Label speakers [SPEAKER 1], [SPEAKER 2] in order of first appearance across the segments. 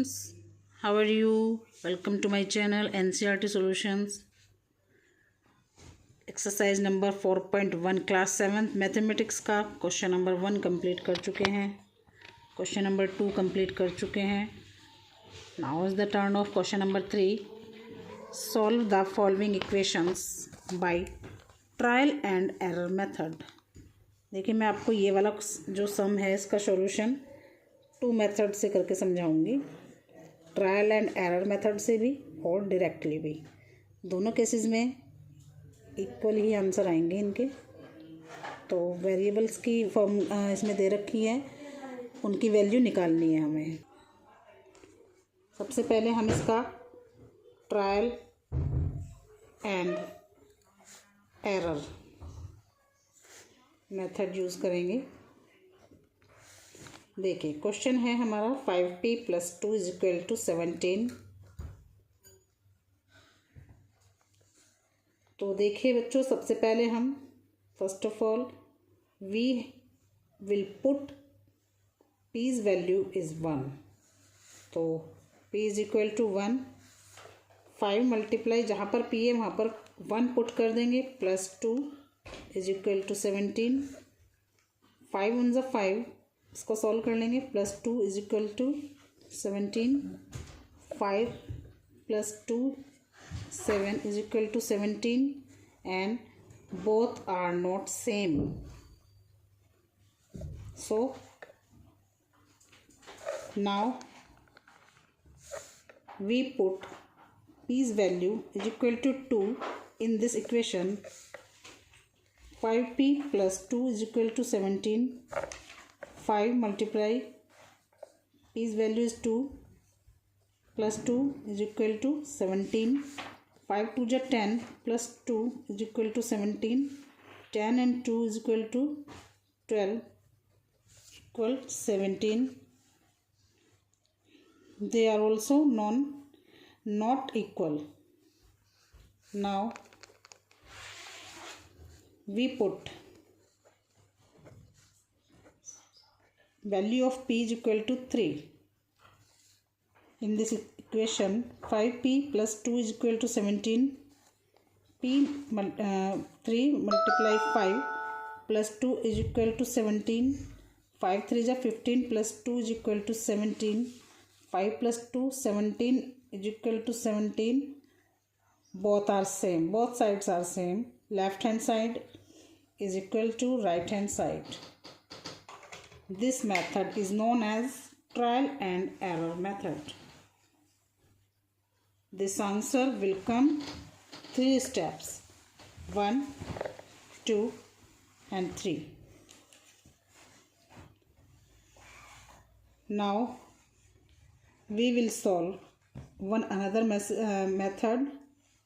[SPEAKER 1] students, how are you? Welcome to my channel NCERT Solutions. Exercise number 4.1 class 7 mathematics का question number 1 complete कर चुके हैं, question number 2 complete कर चुके हैं. Now is the turn off question number 3. Solve the following equations by trial and error method. देखिए, मैं आपको ये वाला जो सम है इसका सॉल्यूशन 2 मेथड से करके समझाऊंगी. ट्रायल एंड एरर मेथड से भी और डायरेक्टली भी. दोनों केसेस में इक्वल ही आंसर आएंगे इनके. तो वेरिएबल्स की फॉर्म इसमें दे रखी है, उनकी वैल्यू निकालनी है हमें. सबसे पहले हम इसका trial and error method use करेंगे. देखिए, क्वेश्चन है हमारा 5p + 2 = 17. तो देखिए बच्चों, सबसे पहले हम first of all we will put p's value is 1. तो p = 1. 5 मल्टीप्लाई, जहाँ पर p है वहाँ पर 1 पुट कर देंगे, +2 = 17. 5 × 5 इसको सॉल्व कर लेंगे. +2 = 17. 5 + 2 7 = 17 and both are not same. So now we put p's value is equal to 2 in this equation. 5p + 2 = 17. 5 multiply p's value is 2 + 2 = 17. 5 × 2 = 10 + 2 = 17. 10 and 2 = 12 = 17. They are also not equal. Now we put value of p is equal to 3. In this equation, 5p + 2 = 17. 3 multiply 5 + 2 = 17. 5 3 = 15 + 2 = 17. 5 + 2 17 = 17. Both are same. Both sides are same. Left hand side is equal to right hand side. This method is known as trial and error method. This answer will come 3 steps: 1, 2 and 3. Now we will solve another method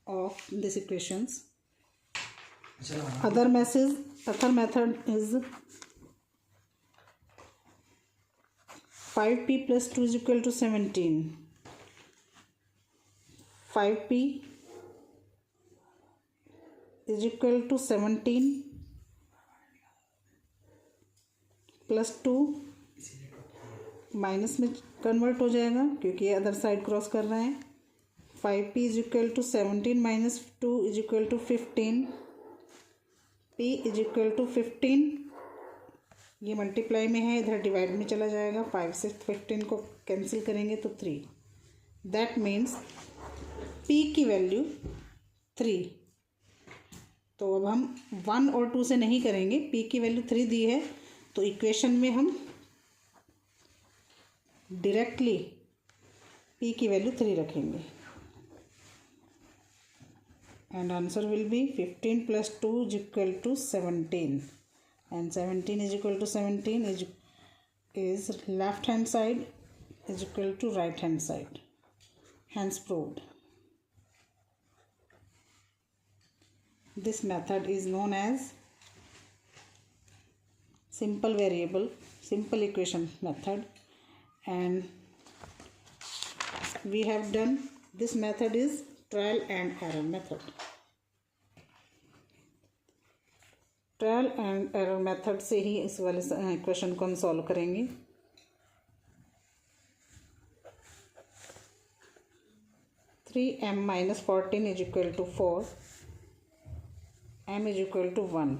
[SPEAKER 1] of these equations. Other method is 5p + 2 = 17. 5p = 17 + 2 minus में convert हो जाएगा क्योंकि ये other side cross कर रहे हैं. 5p = 17 - 2 = 15. p = 15. ये multiply में है, इधर डिवाइड में चला जाएगा. 5 से 15 को कैंसिल करेंगे तो 3. दैट मीन्स p की वैल्यू 3. तो अब हम 1 और 2 से नहीं करेंगे. p की वैल्यू 3 दी है तो इक्वेशन में हम डायरेक्टली p की वैल्यू 3 रखेंगे. And answer will be 15 + 2 = 17. And 17 = 17 is left hand side is equal to right hand side. Hence proved. This method is known as simple equation method, and we have done this method is trial and error method. Trial and error method से ही इस वाले question को हम solve करेंगे. 3m minus 14 is equal to 4, m is equal to 1.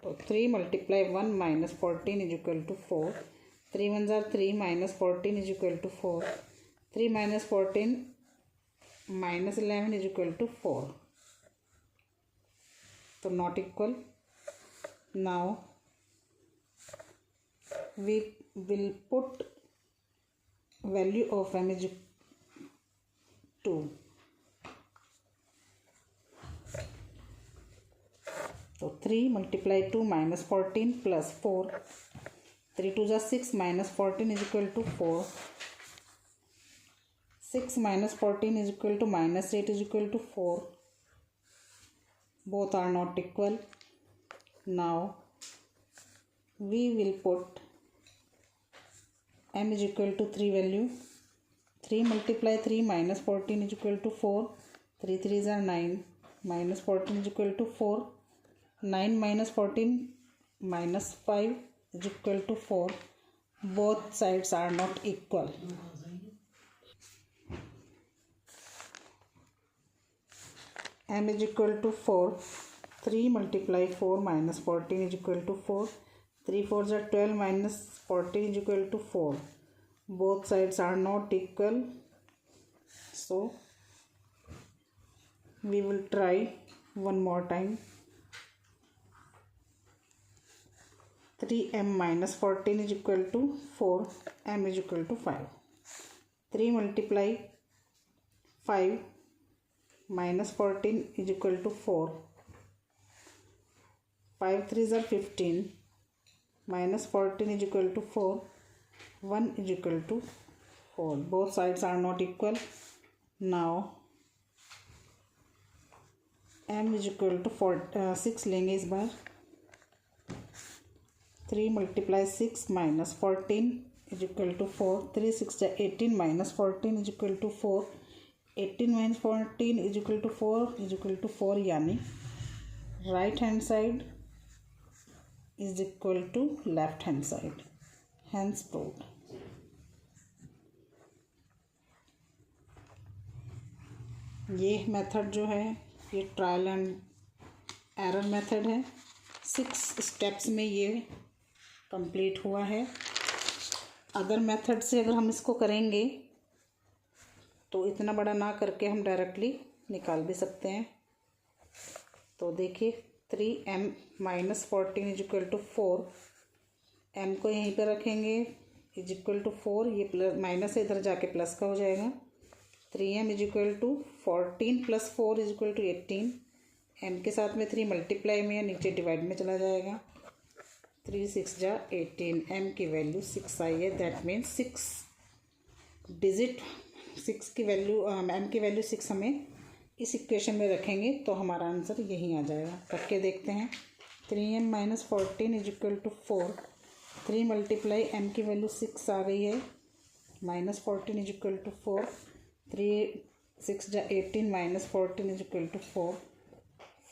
[SPEAKER 1] तो 3 multiply 1 minus 14 is equal to 4. 3 ones are 3 minus 14 is equal to 4. 3 minus 14 minus 11 is equal to 4. So not equal. Now we will put value of m is 2. So 3 multiply 2 minus 14 plus 4. 3 2 is 6 minus 14 is equal to 4. 6 minus 14 is equal to minus 8 is equal to 4. Both are not equal. Now we will put m is equal to 3 value. 3 multiply 3 minus 14 is equal to 4. 3 3s are 9. Minus 14 is equal to 4. 9 minus 14 minus 5 is equal to 4. Both sides are not equal. M is equal to 4. 3 multiply 4 minus 14 is equal to 4. 3 4s are 12 minus 14 is equal to 4. Both sides are not equal. So we will try one more time. 3m minus 14 is equal to 4. M is equal to 5. 3 multiply 5 minus 14 is equal to 4. 5 3s are 15. Minus 14 is equal to 4. 1 is equal to 4. Both sides are not equal. Now m is equal to 6 लेंगे इस बार. 3 multiply 6 minus 14 is equal to 4. 3 6 is 18 minus 14 is equal to 4. 18 minus 14 is equal to 4 is equal to 4. यानी right hand side is equal to left hand side. Hence proved. ये method जो है ये trial and error method है. 6 steps में ये complete हुआ है. अदर मेथड से अगर हम इसको करेंगे तो इतना बड़ा ना करके हम डायरेक्टली निकाल भी सकते हैं. तो देखिए 3m minus 14 is equal to 4. m को यहीं पर रखेंगे इज इक्वल टू 4. ये प्लस माइनस इधर जाके प्लस का हो जाएगा. 3m is equal to 14 plus 4 is equal to 18. m के साथ में 3 मल्टीप्लाई में या नीचे डिवाइड में चला जाएगा. 3 6 जा 18. m की वैल्यू 6 आई है. दैट मीन्स 6 डिजिट 6 की वैल्यू m की वैल्यू 6 हमें इस इक्वेशन में रखेंगे तो हमारा आंसर यहीं आ जाएगा. करके देखते हैं. 3m minus 14 is equal to 4. 3 multiply m की वैल्यू 6 आ गई है. Minus 14 is equal to 4. 3 6 जा 18 minus 14 is equal to 4.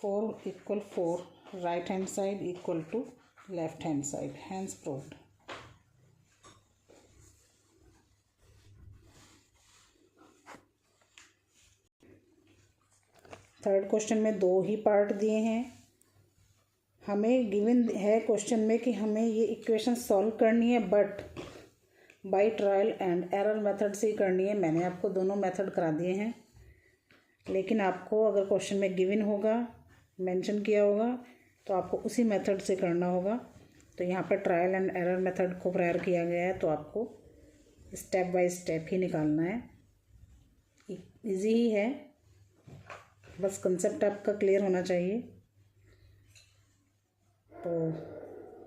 [SPEAKER 1] 4 equal 4. Right hand side equal to left hand side. Hence proved. Third question में 2 ही पार्ट दिए हैं. हमें गिवन है क्वेश्चन में कि हमें ये इक्वेशन सॉल्व करनी है but by trial and error method से ही करनी है. मैंने आपको दोनों मेथड करा दिए हैं लेकिन आपको अगर क्वेश्चन में गिवन होगा मेंशन किया होगा तो आपको उसी मेथड से करना होगा. तो यहाँ पर ट्रायल एंड एरर मेथड को प्रायर किया गया है तो आपको स्टेप बाय स्टेप ही निकालना है. इजी ही है, बस कंसेप्ट आपका क्लियर होना चाहिए. तो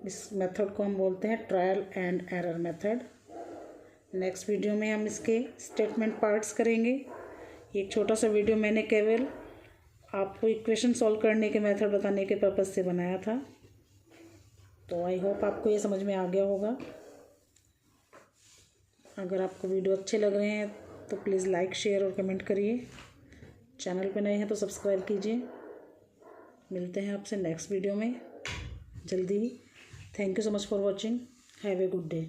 [SPEAKER 1] इस मेथड को हम बोलते हैं trial and error method. Next video में हम इसके स्टेटमेंट पार्ट्स करेंगे. एक छोटा सा वीडियो मैंने केवल आपको इक्वेशन सॉल्व करने के मेथड बताने के पर्पज़ से बनाया था. तो आई होप आपको ये समझ में आ गया होगा. अगर आपको वीडियो अच्छे लग रहे हैं तो प्लीज़ लाइक शेयर और कमेंट करिए. चैनल पे नए हैं तो सब्सक्राइब कीजिए. मिलते हैं आपसे नेक्स्ट वीडियो में जल्दी ही. Thank you so much for watching. Have a good day.